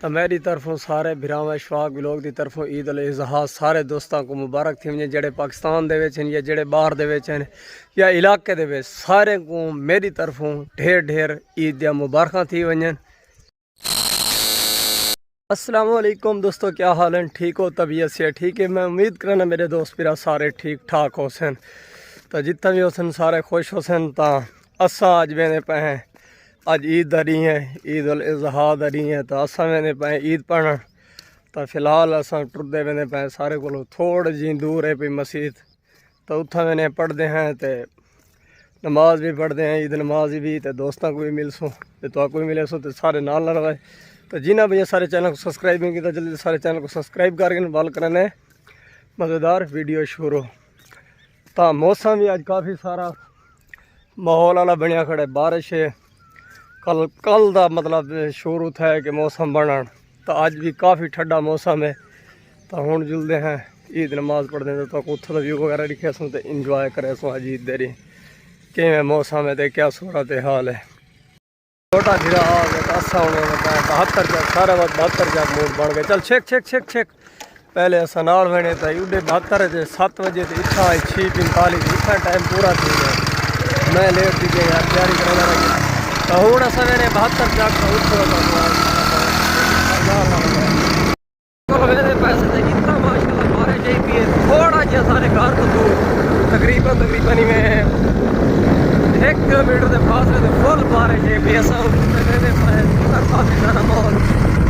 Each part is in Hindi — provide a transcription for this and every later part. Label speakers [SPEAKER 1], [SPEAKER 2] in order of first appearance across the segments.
[SPEAKER 1] तो मेरी तरफों सारे भरावां इशफाक ब्लॉग की तरफों ईद उल अज़हा सारे दोस्तों को मुबारक थी वजे जेड़े पाकिस्तान दे विच या जेड़े बाहर दे विच या इलाके दे विच सारे को मेरी तरफों ढेर ढेर ईद दियां मुबारकां थी वजन। अस्सलाम वालेकुम दोस्तों, क्या हाल है? ठीक हो? तबीयत से ठीक है? मैं उम्मीद करना मेरे दोस्त फिर सारे ठीक ठाक हो सन। तो जितना भी हो सारे खुश हो सन। तो असा अज वेने पे हैं, अज ईद दरी है, ईद उल अज़हा दरी है। तो असा वेने पे ईद पढ़न। तो फिलहाल असा टुरदे वेने पे सारे को थोड़ी जी दूर है पी मस्जिद। तो उत्था वेने पढ़ते हैं तो नमाज भी पढ़ते हैं, ईद नमाज भी। तो दोस्तों को भी मिलसो तो को भी मिले सो तो सारे नाल रहे। तो जिन्हें भैया सारे चैनल को सब्सक्राइब नहीं किया जल्दी सारे चैनल को सब्सक्राइब करके बाल करने मज़ेदार वीडियो शुरू। तो मौसम भी अज काफ़ी सारा माहौल वाला बनया खड़े, बारिश है कल का मतलब शुरू था कि मौसम बनन। तो अज भी काफ़ी ठंडा मौसम है। तो हूँ जुलते हैं ईद नमाज पढ़ते हैं। तो उत्थों का व्यू वगैरह दिखे सो तो इंजॉय करे सो अज ईद देरी कि मौसम है तो क्या सूरत हाल है। छोटा धीरा आ गया असा होने 72 जा सारे बात 72 जा मूड बन गए। चल छेक छेक छेक छेक पहले असा नाल बने तो उडे 72 7 बजे तो इतना 6:45 इतना टाइम पूरा थी गया। मैं लेट थी गया यार तैयारी करना रही। तो हूँ असा मैंने 72 जा मेरे पैसे से इतना माशाल्लाह बारिश आई पी है थोड़ा जहा सारे घर तो दूर तकरीबन में 1 किलोमीटर के फासले से फुल बारिश है भी ऐसा काफ़ी सारा माहौल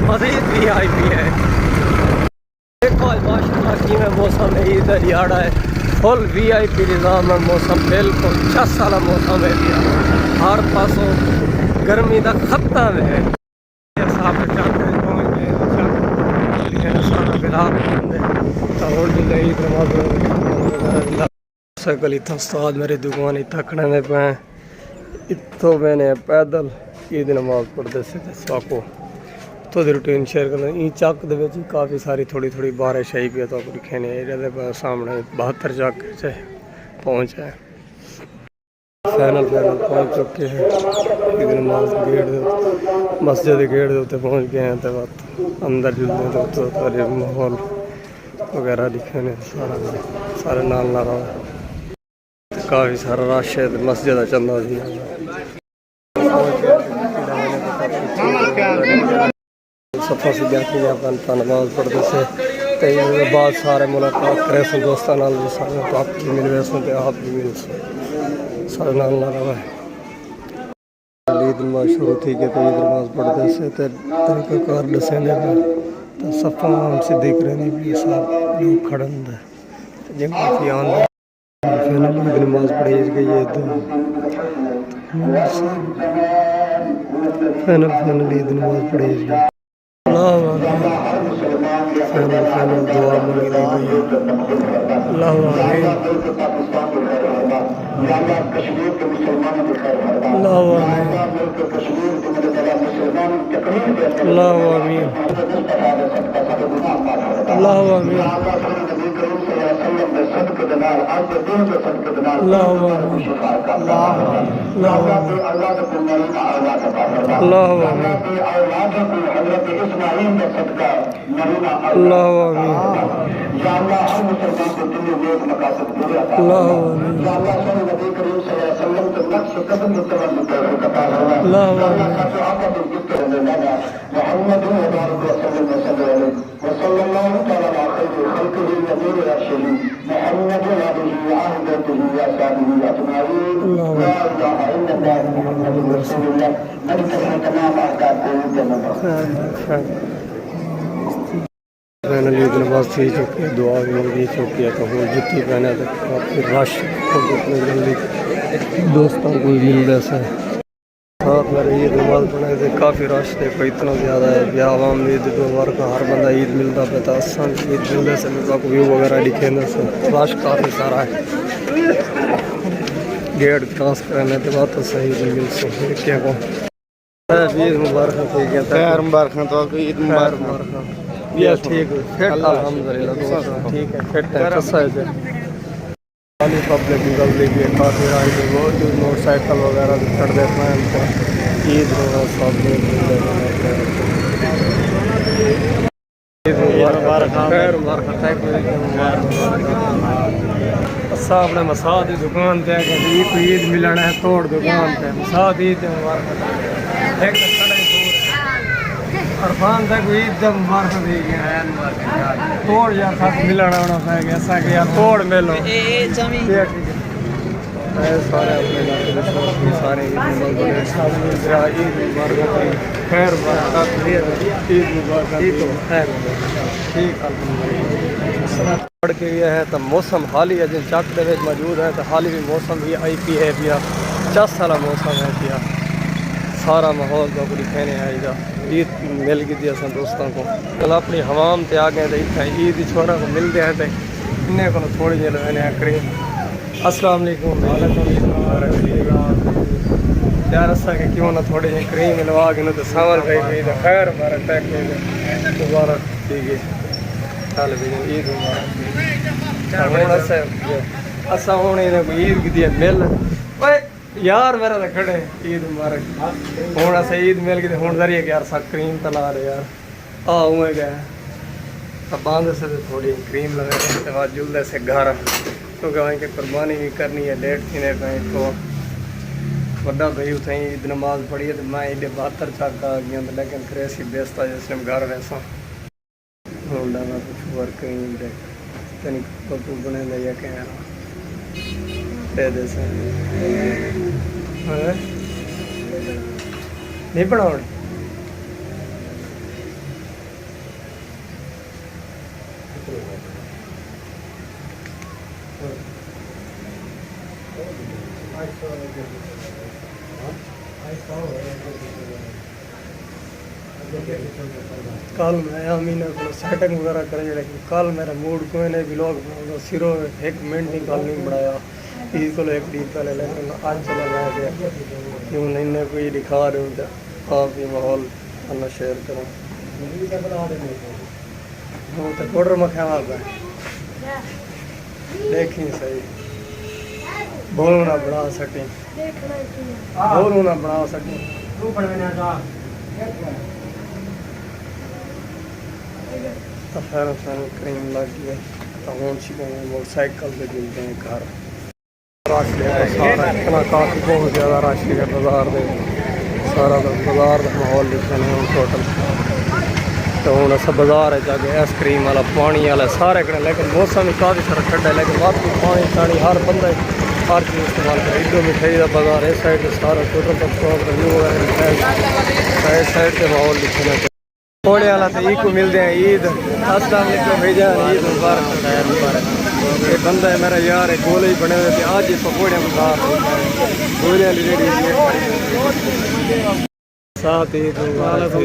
[SPEAKER 1] मज़ीद भी आई भी है। देखो माशाल्लाह की में मौसम है इधर याड़ा है फुल VIP निज़ाम है। मौसम बिल्कुल छस वाला मौसम है, हर पासों गर्मी का खत्म है। सकल इतना उस्ताद मेरी दुकान इतना खड़े पे इतो मैंने पैदल ईद नमाज पढ़ते से साको तो रूटीन शेयर कर चक दे काफ़ी सारी थोड़ी थोड़ी बारिश आई पी। तो दिखे ने सामने 72 चक से पहुँच है। फैनल पहुँच चुके हैं ईद नमाज गेट मस्जिद गेट के उत्ते पहुँच गए हैं। तो अंदर जुलने तो माहौल वगैरह दिखे ने सारे नाल ला रहा है। काफ़ी सारा रश है तो मस्जिद चंदा जी सफा से बैठी नमाज पढ़ते से कई बाद सारे मुलाकात करे सो दोस्तों सारे तो आप भी मिल सो तो आप भी मिल सो सारे नाल ला रहा है। ईद नमाज शुरू थी कि तो ईद नमाज पढ़ते से तरीक़ाकार दसे तो सफ़ा हम सिद्दीक़ रहनी भी सब लोग खड़न जिन काफ़ी आंदा ईद नमाज पढ़ी गई है। फैनल ईद नमाज पढ़ी गई फैनल दुआ मंगी गई है। अल्लाह आमीन अल्लाह आमीन अल्लाह आमीन अल्लाह आमीन मैंने ईद नमाज थी चुकी है, दुआ भी मिल चुकी है। तो हूँ जुत्ती पहने तो काफ़ी रश जल्दी दोस्तों को भी मिल रहा है। साथ मेरे ईद नमाज पढ़ने से काफ़ी रश देखो इतना ज़्यादा है कि आवाम ईद दो बार का हर बंदा ईद मिलता पे तो आसान ईद मिलने से लोगों व्यू वगैरह दिखे से रश काफ़ी सारा है। गेट क्रॉस करने के बाद तो सही मिल सकते क्या को ईद मुबारक ठीक है तैयार मुबारक तो ईद मुबारक ये ठीक है फिट अल्हम्दुलिल्लाह ठीक है फिट है अच्छा है। खाली पब्लिक निकल भी है काफ़ी राय बहुत मोटरसाइकिल वगैरह भी खड़ देते हैं ईद सब असा अपने मसाद की दुकान पे ईद मिलना है तोड़ दुकान पे मसाद ईद मुबारक अरफान तक ईद जब मुबारक दी गया तोड़ यार साथ मिलना होना पाएगा ऐसा कि यार तोड़ मिलो सारे अपने सारे ईद मुबारक खैर ईद मुबारक ठीक पढ़ के गया है तो मौसम हाल ही अजन चक दे मौजूद है तो हाल भी मौसम भी आई पी है पिया चस वाला मौसम है पिया सारा माहौल तो पूरी कहने आएगा ईद मिल गई थी असा दोस्तों को कल अपनी हवाम ते आ गए तो इतना ईद छोरा को मिलते हैं तो इन्हें को थोड़ी देर मैंने करीब अस्सलाम वालेकुम यार असा के क्यों ना थोड़ी जी क्रीम मिलवा के तो सावर भाई भी तो खैर मुबारक पैक मुबारक ठीक है चल भी ईद मुबारक असा हूँ इन्हें कोई ईद की मिल यार मेरा तो खड़े ईद मुबारक हूँ अस ईद मिल गई हूँ जरिए यार सा क्रीम तला रहे यार उए गए अब बांध से तो थोड़ी क्रीम लगा के बाद जुलदे से घर क्योंकि वहीं की कुर्बानी भी करनी है लेट थी ने कहीं तो बड़ा भाई उठे ईद नमाज पढ़ी है तो मैं एडे 72 चक आ गया लेकिन फिर ऐसी बेस्ता जिसने घर वैसा होंडा में कुछ वर्क तनिक पप्पू बने लिया क्या दे से नहीं बनाओ कल मैं अमीना को सेटिंग वगैरह करें लेकिन कल मेरा मूड कोई नहीं ब्लॉग बनाऊंगा सिरो 1 मिनट नहीं कल नहीं बनाया ईद को 1 दिन पहले लेकिन आज चला मैं गया क्यों नहीं कोई दिखा रहे हूँ आप ये माहौल अपना शेयर करूँ हाँ तो ऑर्डर में क्या है देखी सही बोलो ना बना सकें बोलो ना बना सकें तो खैर क्रीम लग गया तो हूँ मोटरसाइकिल पे मिलते हैं घर रश सारा इतना काफ़ी बहुत ज़्यादा रश है बाजार में सारा बाजार का माहौल लिखे हैं टोटल तो हूँ अस बाजार जाके आइसक्रीम वाला पानी वाला सारे कड़े लेकिन मौसम भी काफ़ी सारा ठंडा है लेकिन बाकी पानी शानी हर बंदा हर चीज़ इस्तेमाल करे इधर मिठाई का बाजार इस साइड सारा टोटल रिव्यू वगैरह साइड से माहौल लिखे हैं कोड़े वाला तो ईद को मिलते हैं ईद अस्सलाम वालेकुम भैया ईद मुबारक ये बंदा है मेरा यार है गोले ही बने हुए थे आज ये पकौड़े बाजार गोले वाली रेडी साथ ईद मुबारक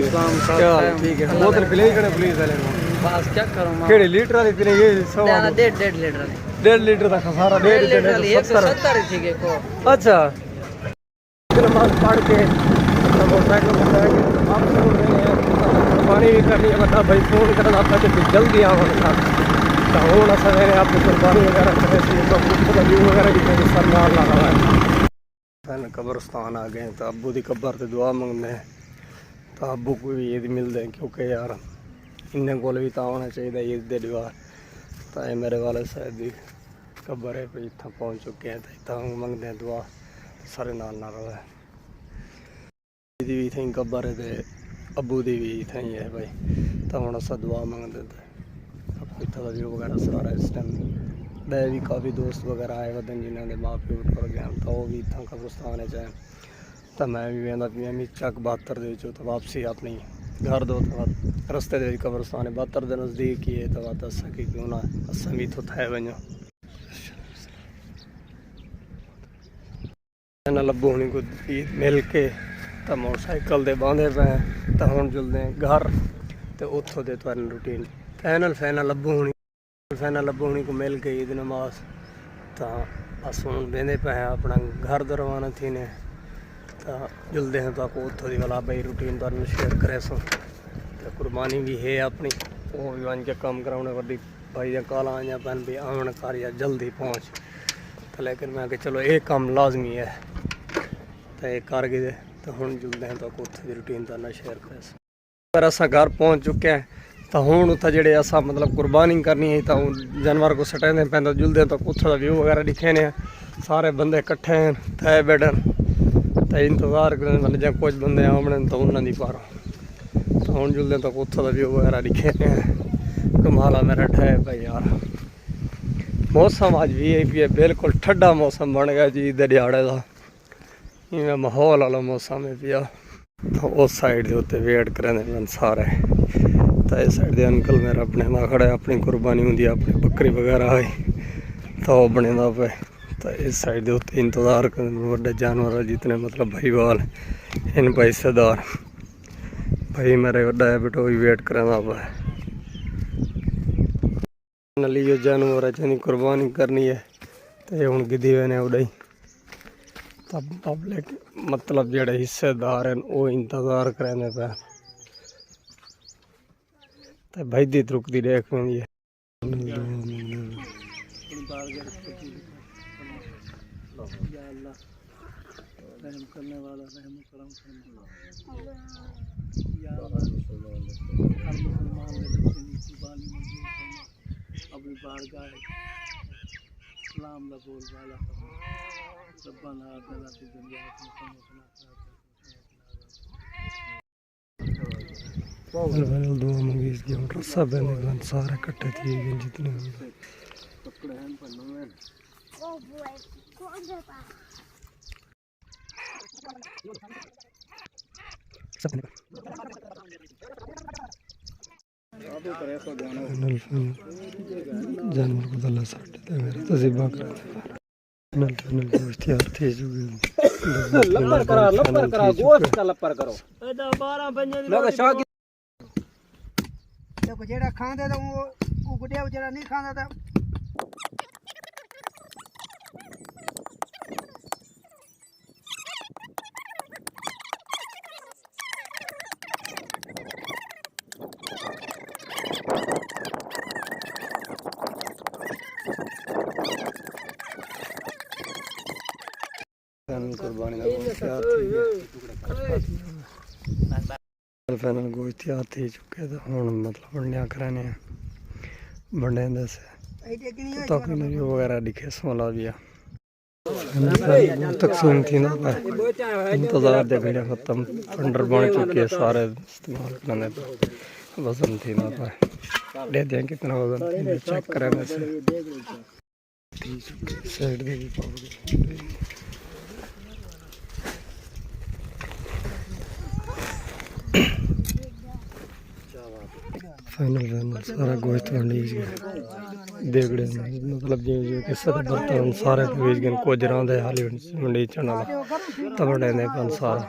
[SPEAKER 1] ठीक है बोतल पिले ही पुलिस वाले
[SPEAKER 2] बस क्या करूं मैं
[SPEAKER 1] केड़ी लीटर वाली पिले ये
[SPEAKER 2] 1.5 लीटर
[SPEAKER 1] 1.5 लीटर का खसारा 1.5 लीटर
[SPEAKER 2] 170 ही थी को
[SPEAKER 1] अच्छा नमाज पढ़ के मोटरसाइकिल पर बैठ के आप सुन रहे हैं कुर्बानी भी करनी है बता भाई फोन करना आपका तो जल्दी आओ तो हूँ ना सवेरे आपको कुर्बानी वगैरह करे व्यू वगैरह भी करें सर नाल लगा है कब्रस्तान आ गए तो अब्बू की कब्र से दुआ मंगते हैं तो अब्बू को भी ईद मिलते हैं क्योंकि यार इन्हें कोल भी तो होना चाहिए ईद के दीवार तो ये मेरे वाले साहब की कब्र है भाई इतना पहुँच चुके हैं तो इतना मंगते हैं दुआ सारे नाल ना रहा है दी भी इतनी कब्र है तो अब्बू की भी इतना ही है भाई तो हम अस दुआ मंगते थे इतना व्यू वगैरह सारा इस टाइम मैं भी काफ़ी दोस्त वगैरह आए हुए जिन्होंने माँ प्यो पर गया तो वो भी इतना कब्रस्तान है चाहे तो मैं भी वेंदा भी चक 72 तो वापसी अपनी घर दो तो रस्ते दे कब्रस्तान है 72 के नज़दीक ही है तो दस कि क्यों ना असा भी तो थे वजो लब्बू होनी को मिल के तो मोटरसाइकिल दे बांधे पे तो हम चलते हैं घर तो उतों दे तुम रूटीन फैनल लब्बू होनी को मिल के ईद नमाज तो बस हूँ बेंदे पे हैं अपना घर तो रवाना थी ने तो जुलते हैं तो उतों की वाला भाई रूटीन तुम शेयर करे सो तो कुर्बानी भी है अपनी वो भी वन के कम कराने वाली भाई कॉल आया पैन भी आवन कर या जल्दी पहुँच तो लेकिन मैं कि चलो ये काम लाजमी है तो ये कर गए तो हम जुलते हैं तो उतों की रूटीन तुम शेयर करे सो पर असा घर पहुँच चुके हैं तो हुण उत्थे जेह्ड़े असां मतलब कुर्बानी करनी है तो जानवर को सटाने पैंदा जुलदे तो उत्थे दा व्यू वगैरह दिखे ने सारे बंदे इकट्ठे हैं थे बैठन तो इंतजार करन मतलब जब कुछ बंदे आमने तो उन्हां दी पारो तो हुण जुलदे तो उत्थे दा व्यू वगैरह दिखे ने कमाल है मेरा ठे भाई यार। मौसम अज VIP है बिल्कुल ठंडा मौसम बन गया जी दरियाड़े का इवें माहौल वाला मौसम है पिया। तो उस साइड के उत्ते वेट करें सारे तो इस साइड के अंकल मेरा अपने ना खड़े अपनी कुर्बानी होंगी अपनी बकरी वगैरह आई तो वह बने पे तो इस साइड के उत्ते इंतजार करें बड़े जानवर जितने मतलब भाईवाल इन भाई सरदार भाई मेरे बड़ा है बेटो भी वेट करें पे नली जानवर है जिन्हें कुर्बानी करनी है तो हूँ गिद्धी ने उड़ाई तब पब्लिक मतलब जेड़े हिस्सेदार हैं वो इंतजार करें पे तो भाई दी रुकती देख में है दुआ मंगी इसकी हम रस्सा बंद सारे इकट्ठे थे जितने जानवर को दल्ला साढ़े मेरे तजीबा कर इख्तियार थे लपर करा गोश्त का लपर करो ए 12 बजे लगा शाह देखो जेड़ा खांदा तो वो गुडिया जेड़ा नहीं खांदा था कुर्बानी फाइनल गोश्त तैयार थी चुके तो हुण मतलब बंडिया कराने बंडे से ताकि नबी वगैरह दिखे समला भी तकसीम थी ना इंतजार दे घड़िया खत्म फंडर बन चुकी है सारे इस्तेमाल करने पे वजन थी ना पे दे दें कितना वजन चेक करें वैसे साइड दे भी पाओगे फाइनल सारा गोश्त बेच गया देगड़े मतलब जो जो किस बर्तन सारे बेच गए कुछ रहा हाली मंडी चना तबड़े ने सारा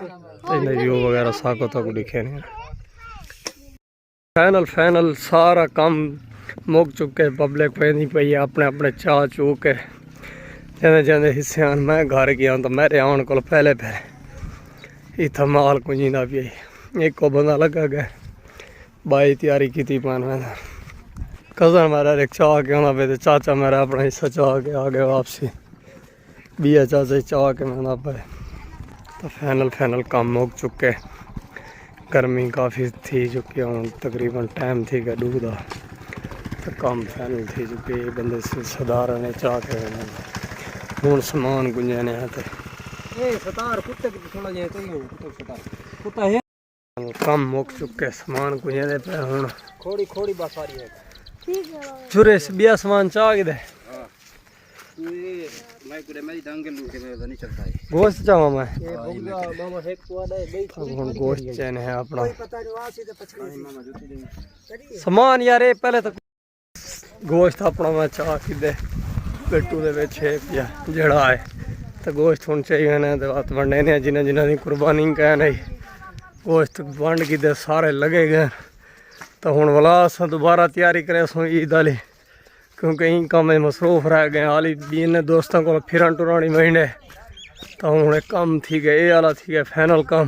[SPEAKER 1] व्यू वगैरह साको तक दिखे ने फाइनल सारा काम मुक चुके पब्लिक पैदी पई है अपने अपने चाह चू के जंदे जंदे हिस्से मैं घर गया तो मेरे आने को पहले फिर इतना माल कुंजीदा पी एक को बंदा लगा गया बाई तैयारी की थी पान में कज़न मेरा एक चाह के आना पे चाचा मेरा अपना हिस्सा चाह के आ गया वापसी बिया चाचा चाह के मैं पे तो फाइनल काम मुक चुके गर्मी काफ़ी थी चुकी हूँ तकरीबन टाइम थी गया डूबा तो काम फाइनल थी चुके बंदे से सदार ने चाह के हूँ समान गुंजने कुत्ता कम मुक चुके समान कुछ पे हूँ खोड़ी खोड़ी बस आ रही है छुरे बिया समान चाह के दे गोश्त चावा मैं गोश्त चैन है अपना समान यार पहले तो गोश्त अपना मैं चाह के दे पेटू दे विच है पिया जड़ा है तो गोश्त हुण चाहिए ने ते बात वंडे ने जिन्हें जिन्हें दी कुर्बानी कह नहीं गोश्त वंड की दे सारे लगे गए तो हुण वाला असां दोबारा तैयारी करे सो ईद वाली क्योंकि इन काम में मसरूफ रह गए हाली भी इन्हें दोस्तों को फिरन टुरानी महीने तो हूँ काम थी गए ये वाला थी गया फाइनल काम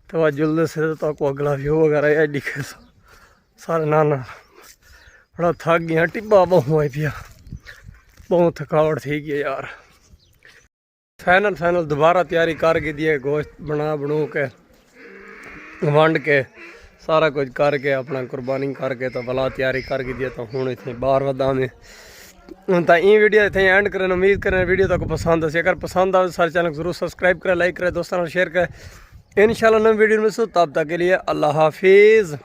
[SPEAKER 1] तो वह जल्द से तो अगला व्यू वगैरह यह दिखे सारे नाना बड़ा थक गया टिब्बा बहु आई पिया बहुत थकावट थी गई यार फाइनल दोबारा तैयारी कर के दिए गोश्त बना बनू के वंड के सारा कुछ करके अपना कुर्बानी करके तो भला तैयारी करके दिया तो हूँ इतने बाहर वदा में तो ये वीडियो इतने एंड करें। उम्मीद करें वीडियो तक पसंद आए। अगर पसंद आए तो सारे चैनल जरूर सब्सक्राइब करें, लाइक करें, दोस्तों शेयर करें। इंशाल्लाह नई वीडियो में तब तक के लिए अल्लाह हाफिज़।